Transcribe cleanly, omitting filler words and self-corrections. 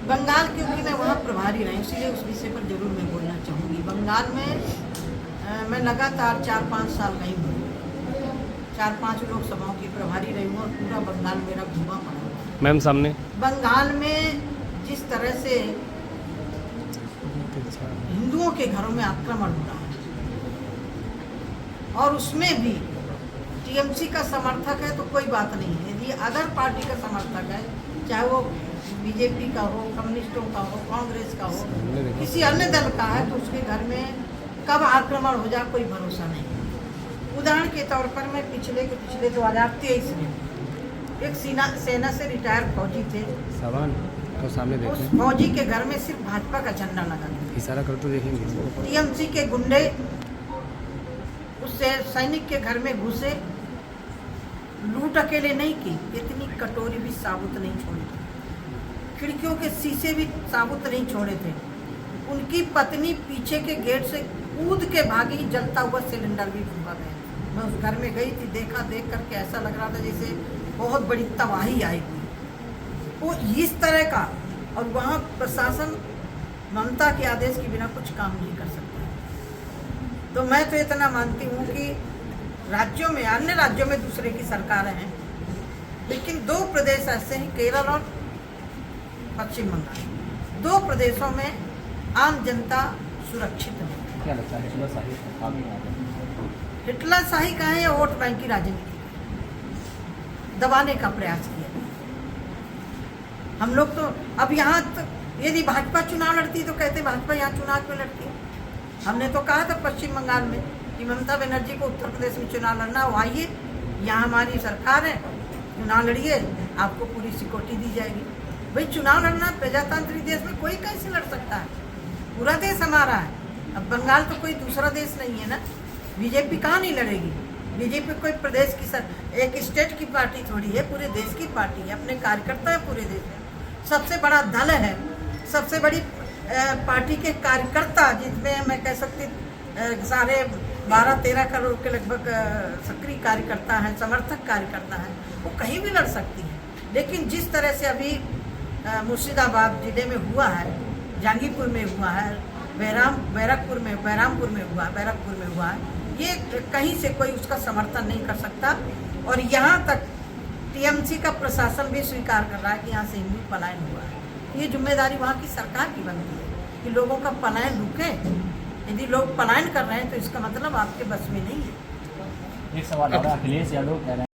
बंगाल, क्योंकि मैं वहाँ प्रभारी रही, इसलिए उस विषय पर जरूर मैं बोलना चाहूँगी। बंगाल में मैं लगातार 4-5 साल रही हूँ, 4-5 लोकसभाओं की प्रभारी रही हूँ और पूरा बंगाल मेरा घूमा पड़ा हुआ है। मैम सामने बंगाल में जिस तरह से हिंदुओं के घरों में आक्रमण हो रहा है और उसमें भी टीएमसी का समर्थक है तो कोई बात नहीं है, यदि अदर पार्टी का समर्थक है, चाहे वो बीजेपी का हो, कम्युनिस्टों का हो, कांग्रेस का हो, किसी अन्य दल का है, तो उसके घर में कब आक्रमण हो जाए कोई भरोसा नहीं। उदाहरण के तौर पर मैं पिछले 2023 में एक सेना से रिटायर फौजी थे, तो सामने उस देखें, फौजी के घर में सिर्फ भाजपा का झंडा लगा था। इशारा कर तो देखेंगे। टीएमसी के गुंडे उससे सैनिक के घर में घुसे, लूट अकेले नहीं की, इतनी कटोरी भी साबुत नहीं छोड़ी थी, खिड़कियों के शीशे भी साबुत नहीं छोड़े थे। उनकी पत्नी पीछे के गेट से कूद के भागी, जलता हुआ सिलेंडर भी फूका गया। मैं उस घर में गई थी, देखा, देख करके ऐसा लग रहा था जैसे बहुत बड़ी तबाही आई हुई। वो इस तरह का, और वहाँ प्रशासन ममता के आदेश के बिना कुछ काम नहीं कर सकता। तो मैं तो इतना मानती हूँ कि राज्यों में, अन्य राज्यों में दूसरे की सरकारें हैं, लेकिन 2 प्रदेश ऐसे हैं, केरल और पश्चिम बंगाल, 2 प्रदेशों में आम जनता सुरक्षित नहीं। क्या लगता है हिटलर शाही का है या वोट बैंक की राजनीति दबाने का प्रयास किया? हम लोग तो अब यहाँ तो यदि भाजपा चुनाव लड़ती तो कहते भाजपा यहाँ चुनाव क्यों लड़ती है? हमने तो कहा था पश्चिम बंगाल में कि ममता बनर्जी को उत्तर प्रदेश में चुनाव लड़ना हो, आइए, यहाँ हमारी सरकार है, चुनाव लड़िए, आपको पूरी सिक्योरिटी दी जाएगी। भाई चुनाव लड़ना प्रजातांत्रिक देश में कोई कैसे लड़ सकता है? पूरा देश हमारा है। अब बंगाल तो कोई दूसरा देश नहीं है ना। बीजेपी कहाँ नहीं लड़ेगी? बीजेपी कोई प्रदेश की एक स्टेट की पार्टी थोड़ी है, पूरे देश की पार्टी है, अपने कार्यकर्ता है पूरे देश में, सबसे बड़ा दल है, सबसे बड़ी पार्टी के कार्यकर्ता, जिसमें मैं कह सकती सारे 12-13 करोड़ के लगभग सक्रिय कार्यकर्ता हैं, समर्थक कार्यकर्ता हैं, वो कहीं भी लड़ सकती है। लेकिन जिस तरह से अभी मुर्शिदाबाद जिले में हुआ है, जहांगीरपुर में हुआ है, बैरकपुर में हुआ है, ये कहीं से कोई उसका समर्थन नहीं कर सकता। और यहाँ तक टीएमसी का प्रशासन भी स्वीकार कर रहा है कि यहाँ से हिंदू पलायन हुआ है। ये जिम्मेदारी वहाँ की सरकार की बनती है कि लोगों का पलायन रुके। यदि लोग पलायन कर रहे हैं तो इसका मतलब आपके बस में नहीं है। एक सवाल और, अखिलेश यादव कह रहे हैं